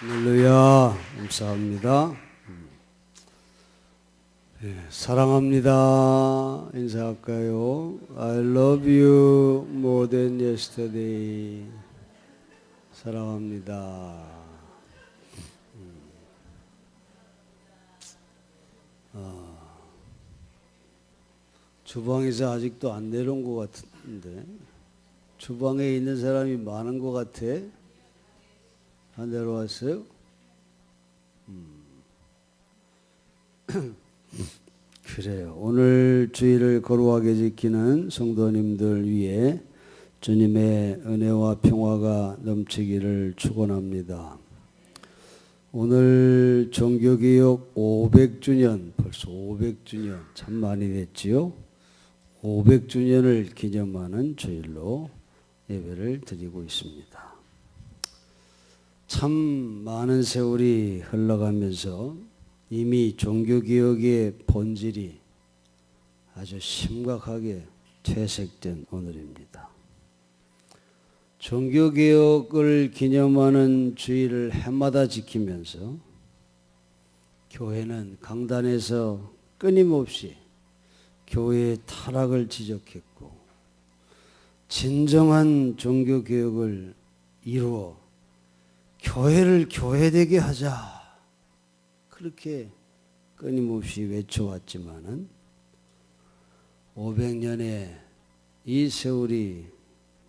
할렐루야, 감사합니다. 사랑합니다. 인사할까요? I love you more than yesterday. 사랑합니다. 주방에서 아직도 안 내려온 것 같은데, 주방에 있는 사람이 많은 것 같아. 안 내려왔어요? 그래요. 오늘 주일을 거룩하게 지키는 성도님들 위해 주님의 은혜와 평화가 넘치기를 축원합니다. 오늘 종교개혁 500주년, 벌써 500주년, 참 많이 됐지요? 500주년을 기념하는 주일로 예배를 드리고 있습니다. 참 많은 세월이 흘러가면서 이미 종교개혁의 본질이 아주 심각하게 퇴색된 오늘입니다. 종교개혁을 기념하는 주일을 해마다 지키면서 교회는 강단에서 끊임없이 교회의 타락을 지적했고, 진정한 종교개혁을 이루어 교회를 교회되게 하자, 그렇게 끊임없이 외쳐왔지만은 500년의 이 세월이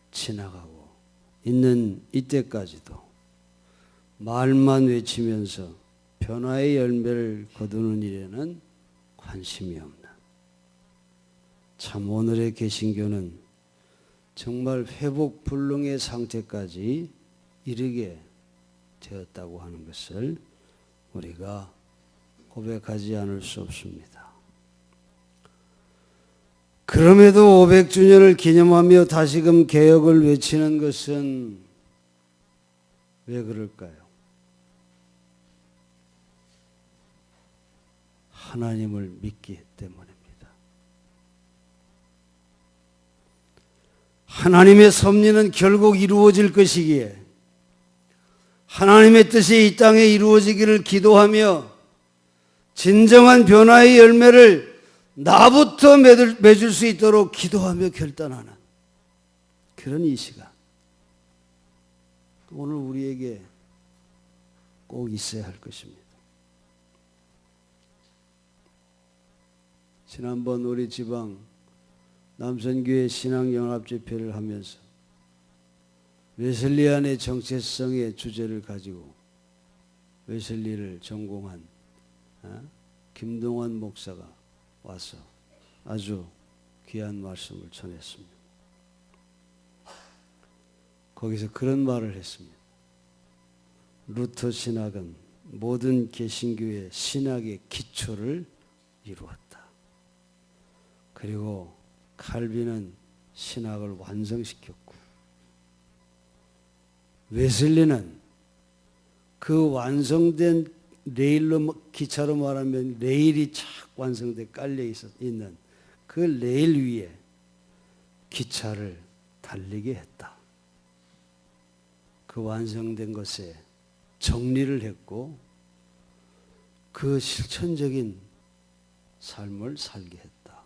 지나가고 있는 이때까지도 말만 외치면서 변화의 열매를 거두는 일에는 관심이 없는, 참 오늘의 개신교는 정말 회복 불능의 상태까지 이르게 되었다고 하는 것을 우리가 고백하지 않을 수 없습니다. 그럼에도 500주년을 기념하며 다시금 개혁을 외치는 것은 왜 그럴까요? 하나님을 믿기 때문입니다. 하나님의 섭리는 결국 이루어질 것이기에 하나님의 뜻이 이 땅에 이루어지기를 기도하며 진정한 변화의 열매를 나부터 맺을 수 있도록 기도하며 결단하는 그런 이 시간, 오늘 우리에게 꼭 있어야 할 것입니다. 지난번 우리 지방 남선교회 신앙연합집회를 하면서 웨슬리안의 정체성의 주제를 가지고 웨슬리를 전공한 김동환 목사가 와서 아주 귀한 말씀을 전했습니다. 거기서 그런 말을 했습니다. 루터 신학은 모든 개신교의 신학의 기초를 이루었다. 그리고 칼빈은 신학을 완성시켰고, 웨슬리는 그 완성된 레일로, 기차로 말하면 레일이 착 완성돼 깔려 있는 그 레일 위에 기차를 달리게 했다. 그 완성된 것에 정리를 했고 그 실천적인 삶을 살게 했다.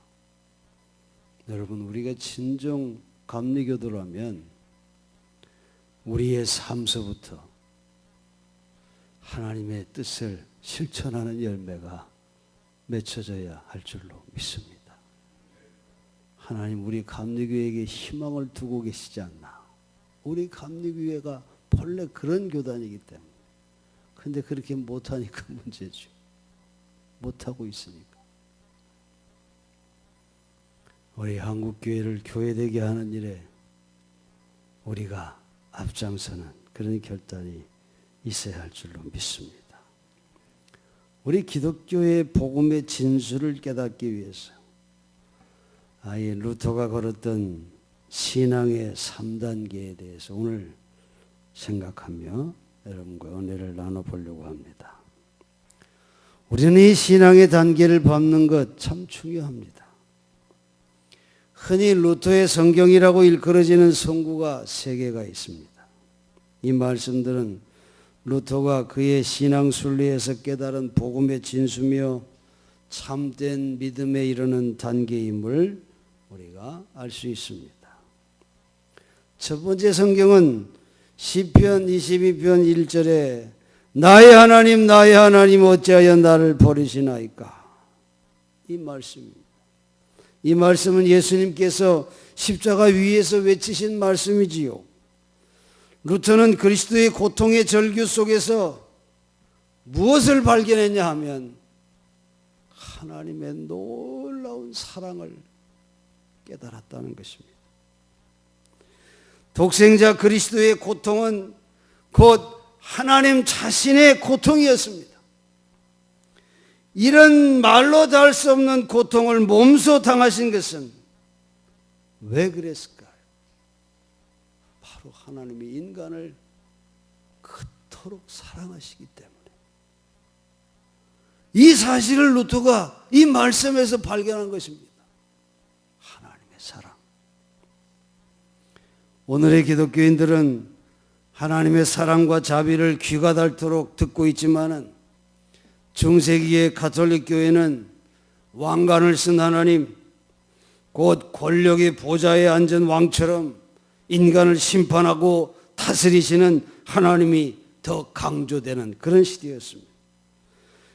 여러분, 우리가 진정 감리교도라면 우리의 삶서부터 하나님의 뜻을 실천하는 열매가 맺혀져야 할 줄로 믿습니다. 하나님, 우리 감리교회에게 희망을 두고 계시지 않나. 우리 감리교회가 본래 그런 교단이기 때문에. 근데 그렇게 못하니까 문제죠. 못하고 있으니까. 우리 한국교회를 교회되게 하는 일에 우리가 앞장서는 그런 결단이 있어야 할 줄로 믿습니다. 우리 기독교의 복음의 진수를 깨닫기 위해서 아예 루터가 걸었던 신앙의 3단계에 대해서 오늘 생각하며 여러분과 은혜를 나눠보려고 합니다. 우리는 이 신앙의 단계를 밟는 것 참 중요합니다. 흔히 루터의 성경이라고 일컬어지는 성구가 3개가 있습니다. 이 말씀들은 루터가 그의 신앙 순리에서 깨달은 복음의 진수며 참된 믿음에 이르는 단계임을 우리가 알 수 있습니다. 첫 번째 성경은 시편 22편 1절에 나의 하나님 어찌하여 나를 버리시나이까, 이 말씀입니다. 이 말씀은 예수님께서 십자가 위에서 외치신 말씀이지요. 루터는 그리스도의 고통의 절규 속에서 무엇을 발견했냐 하면 하나님의 놀라운 사랑을 깨달았다는 것입니다. 독생자 그리스도의 고통은 곧 하나님 자신의 고통이었습니다. 이런 말로 다 할 수 없는 고통을 몸소 당하신 것은 왜 그랬을까요? 바로 하나님이 인간을 그토록 사랑하시기 때문에. 이 사실을 루터가 이 말씀에서 발견한 것입니다. 하나님의 사랑. 오늘의 기독교인들은 하나님의 사랑과 자비를 귀가 닳도록 듣고 있지만은 중세기의 가톨릭 교회는 왕관을 쓴 하나님, 곧 권력의 보좌에 앉은 왕처럼 인간을 심판하고 다스리시는 하나님이 더 강조되는 그런 시대였습니다.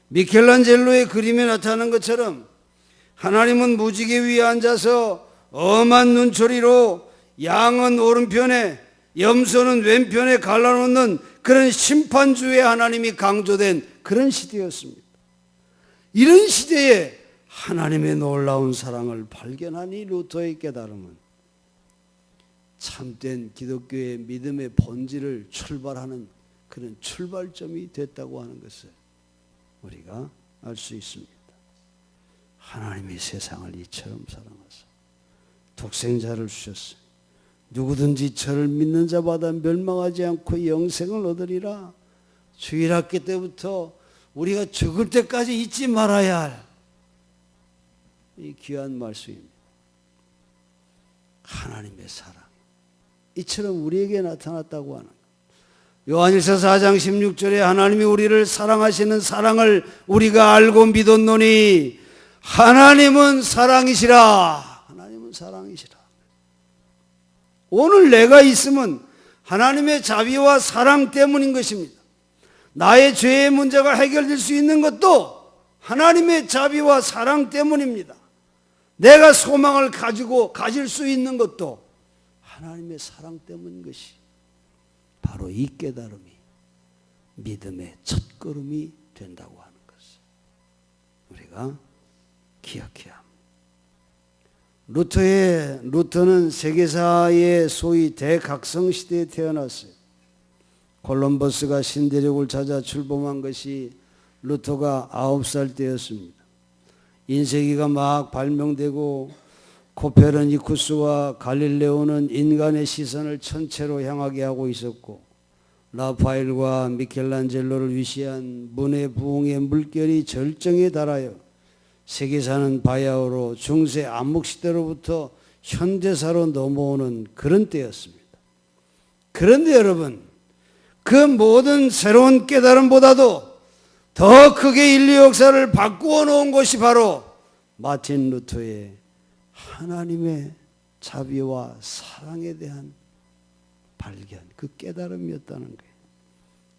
미켈란젤로의 그림에 나타난 것처럼 하나님은 무지개 위에 앉아서 엄한 눈초리로 양은 오른편에 염소는 왼편에 갈라놓는 그런 심판주의 하나님이 강조된 그런 시대였습니다. 이런 시대에 하나님의 놀라운 사랑을 발견하니 루터의 깨달음은 참된 기독교의 믿음의 본질을 출발하는 그런 출발점이 됐다고 하는 것을 우리가 알 수 있습니다. 하나님이 세상을 이처럼 사랑하사 독생자를 주셨어요. 누구든지 저를 믿는 자마다 멸망하지 않고 영생을 얻으리라. 주일학교 때부터 우리가 죽을 때까지 잊지 말아야 할 이 귀한 말씀입니다. 하나님의 사랑 이처럼 우리에게 나타났다고 하는 거예요. 요한일서 4장 16절에 하나님이 우리를 사랑하시는 사랑을 우리가 알고 믿었노니 하나님은 사랑이시라. 하나님은 사랑이시라. 오늘 내가 있음은 하나님의 자비와 사랑 때문인 것입니다. 나의 죄의 문제가 해결될 수 있는 것도 하나님의 자비와 사랑 때문입니다. 내가 소망을 가질 수 있는 것도 하나님의 사랑 때문인 것이 바로 이 깨달음이 믿음의 첫걸음이 된다고 하는 것을 우리가 기억해야 합니다. 루터는 세계사의 소위 대각성 시대에 태어났어요. 콜럼버스가 신대륙을 찾아 출범한 것이 루터가 9살 때였습니다. 인쇄기가 막 발명되고 코페르니쿠스와 갈릴레오는 인간의 시선을 천체로 향하게 하고 있었고 라파엘과 미켈란젤로를 위시한 문의 부흥의 물결이 절정에 달하여 세계사는 바야흐로 중세 암묵시대로부터 현대사로 넘어오는 그런 때였습니다. 그런데 여러분, 그 모든 새로운 깨달음보다도 더 크게 인류 역사를 바꾸어 놓은 것이 바로 마틴 루터의 하나님의 자비와 사랑에 대한 발견, 그 깨달음이었다는 거예요.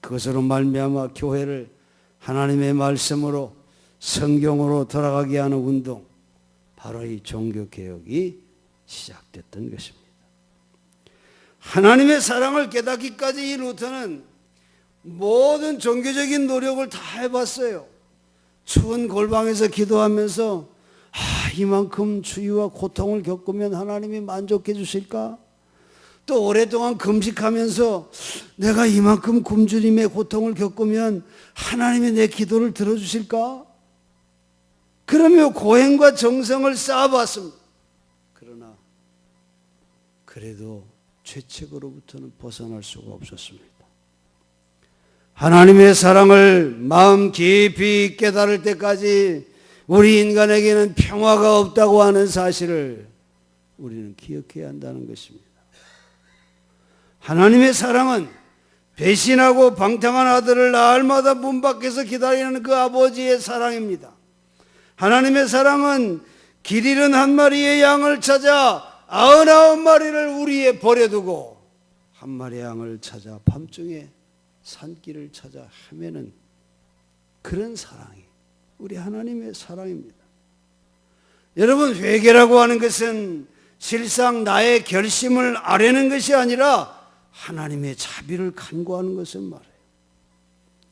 그것으로 말미암아 교회를 하나님의 말씀으로 성경으로 돌아가게 하는 운동, 바로 이 종교개혁이 시작됐던 것입니다. 하나님의 사랑을 깨닫기까지 이 루터는 모든 종교적인 노력을 다 해봤어요. 추운 골방에서 기도하면서 이만큼 추위와 고통을 겪으면 하나님이 만족해 주실까? 또 오랫동안 금식하면서 내가 이만큼 굶주림의 고통을 겪으면 하나님이 내 기도를 들어주실까? 그러며 고행과 정성을 쌓아봤습니다. 그러나 그래도 죄책으로부터는 벗어날 수가 없었습니다. 하나님의 사랑을 마음 깊이 깨달을 때까지 우리 인간에게는 평화가 없다고 하는 사실을 우리는 기억해야 한다는 것입니다. 하나님의 사랑은 배신하고 방탕한 아들을 날마다 문 밖에서 기다리는 그 아버지의 사랑입니다. 하나님의 사랑은 길 잃은 한 마리의 양을 찾아 99마리를 우리에 버려두고 한 마리의 양을 찾아 밤중에 산길을 찾아 헤매는 그런 사랑이 우리 하나님의 사랑입니다. 여러분, 회개라고 하는 것은 실상 나의 결심을 아뢰는 것이 아니라 하나님의 자비를 간구하는 것을 말해요.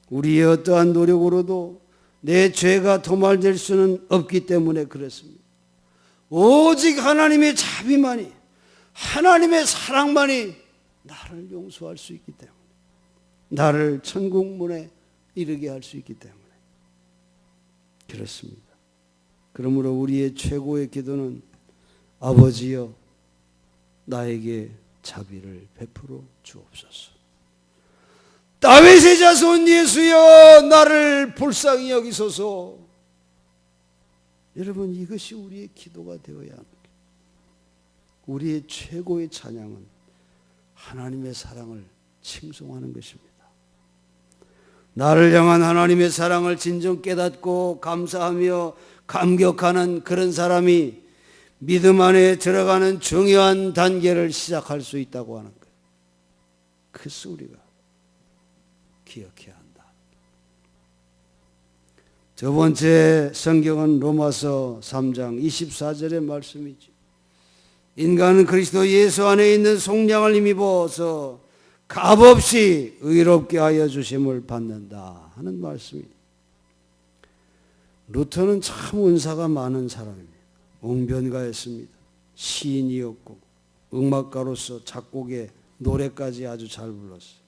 우리의 어떠한 노력으로도 내 죄가 도말될 수는 없기 때문에 그렇습니다. 오직 하나님의 자비만이, 하나님의 사랑만이 나를 용서할 수 있기 때문에, 나를 천국문에 이르게 할 수 있기 때문에 그렇습니다. 그러므로 우리의 최고의 기도는 아버지여 나에게 자비를 베풀어 주옵소서. 다윗의 자손 예수여 나를 불쌍히 여기소서. 여러분, 이것이 우리의 기도가 되어야 하는 거예요. 우리의 최고의 찬양은 하나님의 사랑을 칭송하는 것입니다. 나를 향한 하나님의 사랑을 진정 깨닫고 감사하며 감격하는 그런 사람이 믿음 안에 들어가는 중요한 단계를 시작할 수 있다고 하는 거예요. 그것을 우리가 기억해야 한다. 두 번째 성경은 로마서 3장 24절의 말씀이죠. 인간은 그리스도 예수 안에 있는 속량을 힘입어서 값없이 의롭게 하여 주심을 받는다 하는 말씀입니다. 루터는 참 은사가 많은 사람입니다. 웅변가였습니다. 시인이었고 음악가로서 작곡에 노래까지 아주 잘 불렀어요.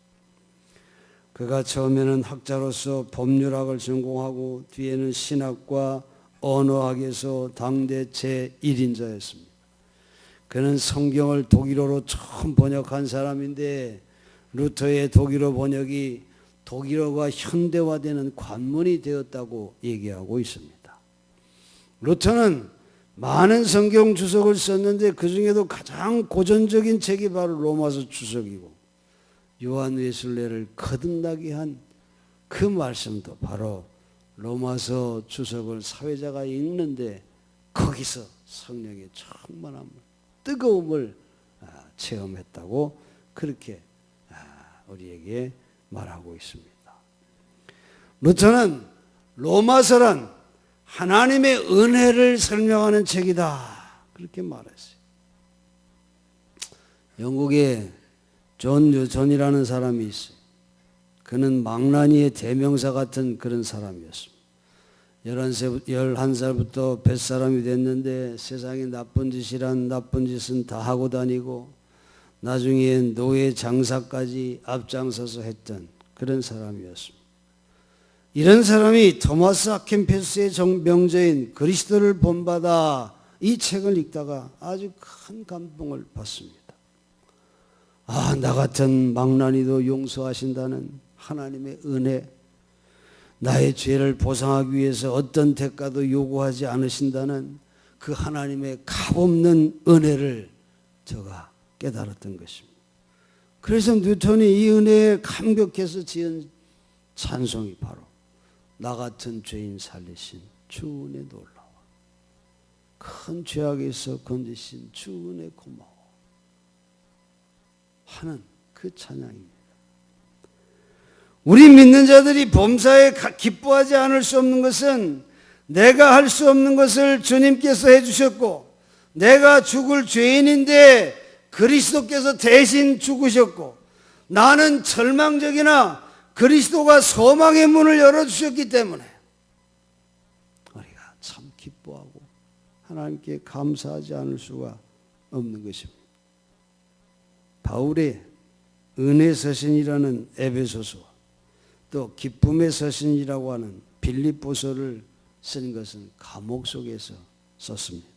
그가 처음에는 학자로서 법률학을 전공하고 뒤에는 신학과 언어학에서 당대 제1인자였습니다. 그는 성경을 독일어로 처음 번역한 사람인데 루터의 독일어 번역이 독일어가 현대화되는 관문이 되었다고 얘기하고 있습니다. 루터는 많은 성경 주석을 썼는데 그 중에도 가장 고전적인 책이 바로 로마서 주석이고 요한 웨슬레를 거듭나게 한 그 말씀도 바로 로마서 주석을 사회자가 읽는데 거기서 성령의 충만함을, 뜨거움을 체험했다고 그렇게 우리에게 말하고 있습니다. 루터는 로마서란 하나님의 은혜를 설명하는 책이다 그렇게 말했어요. 영국에 존 뉴턴이라는 사람이 있어요. 그는 망나니의 대명사 같은 그런 사람이었습니다. 11살부터 뱃사람이 됐는데 세상에 나쁜 짓이란 나쁜 짓은 다 하고 다니고 나중에 노예 장사까지 앞장서서 했던 그런 사람이었습니다. 이런 사람이 토마스 아킨페스의 명저인 그리스도를 본받아 이 책을 읽다가 아주 큰 감동을 받습니다. 아, 나 같은 망나니도 용서하신다는 하나님의 은혜, 나의 죄를 보상하기 위해서 어떤 대가도 요구하지 않으신다는 그 하나님의 값없는 은혜를 저가 깨달았던 것입니다. 그래서 뉴턴이 이 은혜에 감격해서 지은 찬송이 바로 나 같은 죄인 살리신 주 은혜 놀라워, 큰 죄악에서 건지신 주 은혜 고마워 하는 그 찬양입니다. 우리 믿는 자들이 범사에 기뻐하지 않을 수 없는 것은 내가 할 수 없는 것을 주님께서 해주셨고 내가 죽을 죄인인데 그리스도께서 대신 죽으셨고 나는 절망적이나 그리스도가 소망의 문을 열어주셨기 때문에 우리가 참 기뻐하고 하나님께 감사하지 않을 수가 없는 것입니다. 바울의 은혜 서신이라는 에베소서와 또 기쁨의 서신이라고 하는 빌립보서를 쓴 것은 감옥 속에서 썼습니다.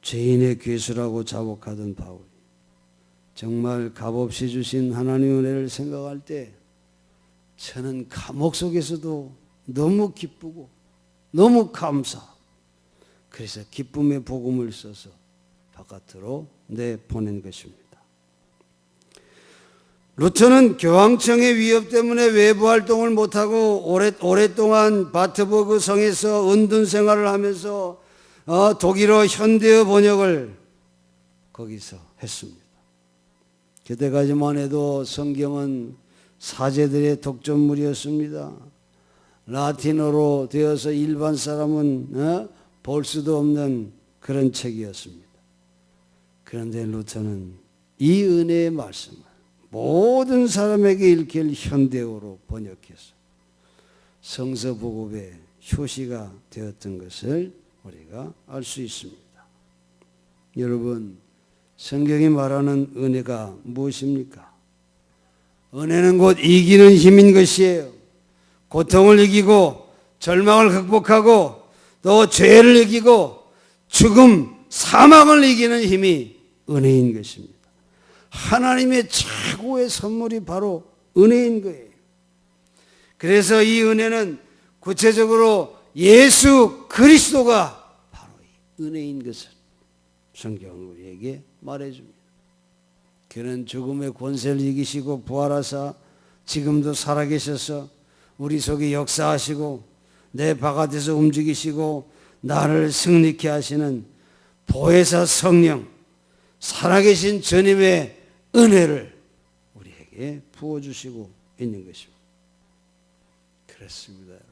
죄인의 괴수라고 자복하던 바울이 정말 값없이 주신 하나님의 은혜를 생각할 때 저는 감옥 속에서도 너무 기쁘고 너무 감사, 그래서 기쁨의 복음을 써서 바깥으로 내보낸 것입니다. 루터는 교황청의 위협 때문에 외부 활동을 못하고 오랫동안 바트버그 성에서 은둔 생활을 하면서 독일어 현대어 번역을 거기서 했습니다. 그때까지만 해도 성경은 사제들의 독점물이었습니다. 라틴어로 되어서 일반 사람은 볼 수도 없는 그런 책이었습니다. 그런데 루터는 이 은혜의 말씀을 모든 사람에게 읽힐 현대어로 번역해서 성서복음의 효시가 되었던 것을 우리가 알 수 있습니다. 여러분, 성경이 말하는 은혜가 무엇입니까? 은혜는 곧 이기는 힘인 것이에요. 고통을 이기고 절망을 극복하고 또 죄를 이기고 죽음, 사망을 이기는 힘이 은혜인 것입니다. 하나님의 최고의 선물이 바로 은혜인 거예요. 그래서 이 은혜는 구체적으로 예수 그리스도가 바로 이 은혜인 것을 성경은 우리에게 말해줍니다. 그는 죽음의 권세를 이기시고 부활하사 지금도 살아계셔서 우리 속에 역사하시고 내 바깥에서 움직이시고 나를 승리케 하시는 보혜사 성령, 살아계신 주님의 은혜를 우리에게 부어주시고 있는 것입니다. 그렇습니다, 여러분.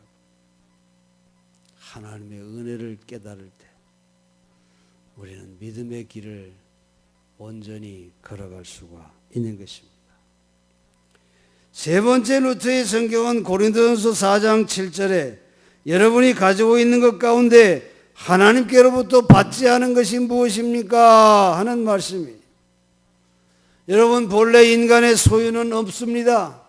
하나님의 은혜를 깨달을 때 우리는 믿음의 길을 온전히 걸어갈 수가 있는 것입니다. 세 번째 루터의 성경은 고린도전서 4장 7절에 여러분이 가지고 있는 것 가운데 하나님께로부터 받지 않은 것이 무엇입니까? 하는 말씀이에요. 여러분, 본래 인간의 소유는 없습니다.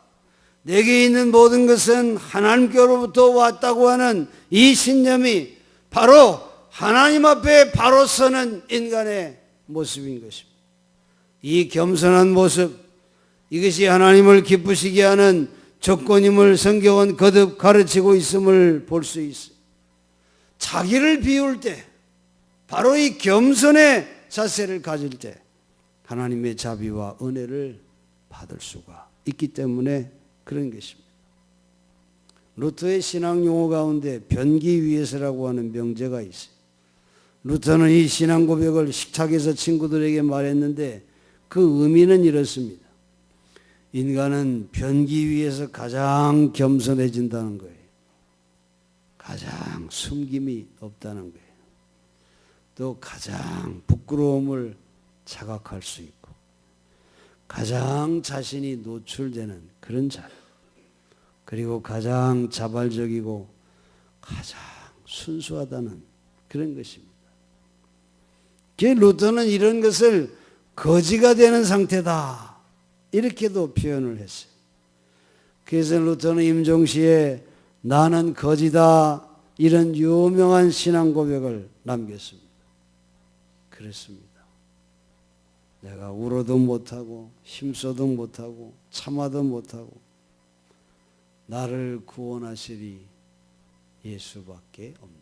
내게 있는 모든 것은 하나님께로부터 왔다고 하는 이 신념이 바로 하나님 앞에 바로 서는 인간의 모습인 것입니다. 이 겸손한 모습, 이것이 하나님을 기쁘시게 하는 조건임을 성경은 거듭 가르치고 있음을 볼 수 있어요. 자기를 비울 때, 바로 이 겸손의 자세를 가질 때 하나님의 자비와 은혜를 받을 수가 있기 때문에 그런 것입니다. 루터의 신앙 용어 가운데 변기 위에서라고 하는 명제가 있어요. 루터는 이 신앙 고백을 식탁에서 친구들에게 말했는데 그 의미는 이렇습니다. 인간은 변기 위에서 가장 겸손해진다는 거예요. 가장 숨김이 없다는 거예요. 또 가장 부끄러움을 자각할 수 있고 가장 자신이 노출되는 그런 자리, 그리고 가장 자발적이고 가장 순수하다는 그런 것입니다. 루터는 이런 것을 거지가 되는 상태다 이렇게도 표현을 했어요. 그래서 루터는 임종시에 나는 거지다 이런 유명한 신앙 고백을 남겼습니다. 그랬습니다. 내가 울어도 못하고 힘써도 못하고 참아도 못하고 나를 구원하시리 예수밖에 없네.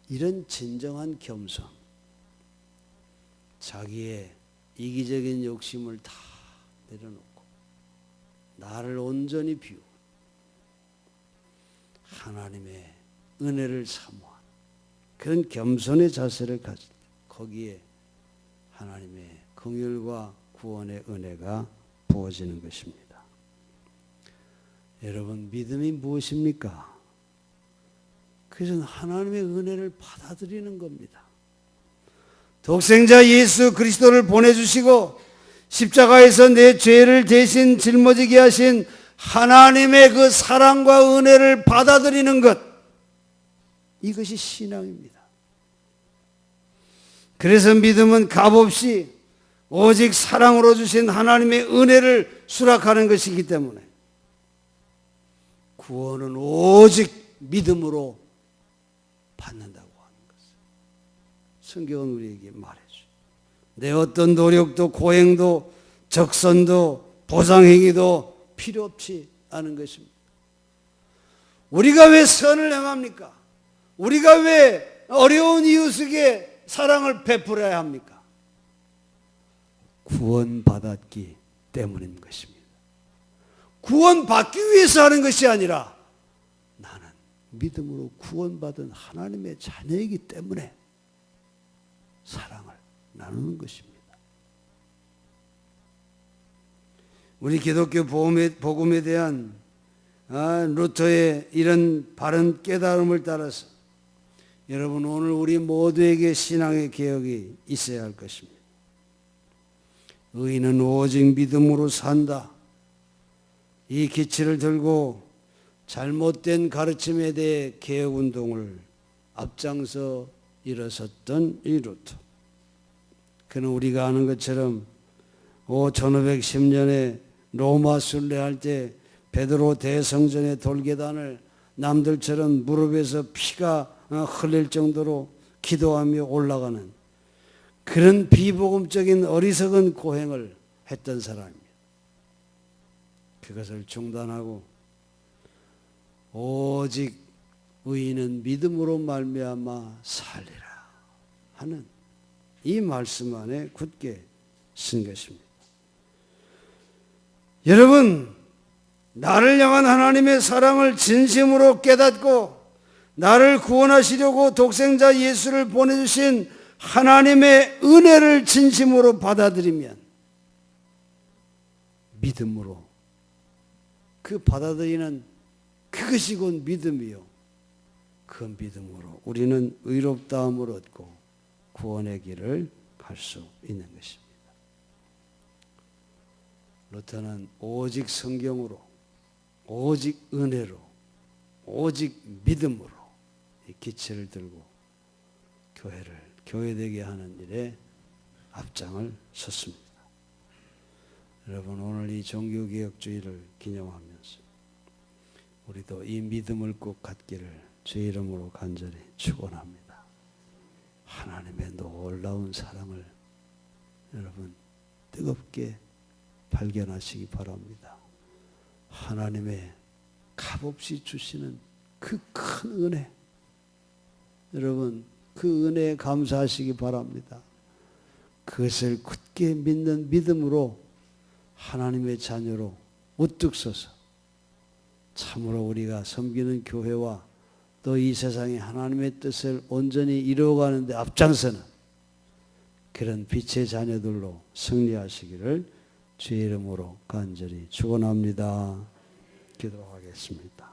이런 진정한 겸손, 자기의 이기적인 욕심을 다 내려놓고 나를 온전히 비우고 하나님의 은혜를 사모하는 그런 겸손의 자세를 가질 때 거기에 하나님의 긍휼과 구원의 은혜가 부어지는 것입니다. 여러분, 믿음이 무엇입니까? 그것은 하나님의 은혜를 받아들이는 겁니다. 독생자 예수 그리스도를 보내주시고 십자가에서 내 죄를 대신 짊어지게 하신 하나님의 그 사랑과 은혜를 받아들이는 것, 이것이 신앙입니다. 그래서 믿음은 값없이 오직 사랑으로 주신 하나님의 은혜를 수락하는 것이기 때문에 구원은 오직 믿음으로 받는다고 하는 것을 성경은 우리에게 말해줘요. 내 어떤 노력도 고행도 적선도 보상행위도 필요 없지 않은 것입니다. 우리가 왜 선을 행합니까? 우리가 왜 어려운 이웃에게 사랑을 베풀어야 합니까? 구원받았기 때문인 것입니다. 구원받기 위해서 하는 것이 아니라 나는 믿음으로 구원받은 하나님의 자녀이기 때문에 사랑을 나누는 것입니다. 우리 기독교 복음에 대한 루터의 이런 바른 깨달음을 따라서 여러분 오늘 우리 모두에게 신앙의 개혁이 있어야 할 것입니다. 의인은 오직 믿음으로 산다. 이 기치를 들고 잘못된 가르침에 대해 개혁운동을 앞장서 일어섰던 이 루터. 그는 우리가 아는 것처럼 1510년에 로마 순례할 때 베드로 대성전의 돌계단을 남들처럼 무릎에서 피가 흘릴 정도로 기도하며 올라가는 그런 비복음적인 어리석은 고행을 했던 사람입니다. 그것을 중단하고 오직 의인은 믿음으로 말미암아 살리라 하는 이 말씀 안에 굳게 쓴 것입니다. 여러분, 나를 향한 하나님의 사랑을 진심으로 깨닫고 나를 구원하시려고 독생자 예수를 보내주신 하나님의 은혜를 진심으로 받아들이면 믿음으로 그 받아들이는 그것이 곧 믿음이요. 그 믿음으로 우리는 의롭다함을 얻고 구원의 길을 갈 수 있는 것입니다. 루터는 오직 성경으로, 오직 은혜로, 오직 믿음으로 이 기치를 들고 교회를 교회되게 하는 일에 앞장을 섰습니다. 여러분 오늘 이 종교개혁주의를 기념하면서 우리도 이 믿음을 꼭 갖기를 주의 이름으로 간절히 축원합니다. 하나님의 놀라운 사랑을 여러분 뜨겁게 발견하시기 바랍니다. 하나님의 값없이 주시는 그 큰 은혜, 여러분 그 은혜에 감사하시기 바랍니다. 그것을 굳게 믿는 믿음으로 하나님의 자녀로 우뚝 서서 참으로 우리가 섬기는 교회와 또 이 세상에 하나님의 뜻을 온전히 이루어가는 데 앞장서는 그런 빛의 자녀들로 승리하시기를 주의 이름으로 간절히 축원합니다. 기도하겠습니다.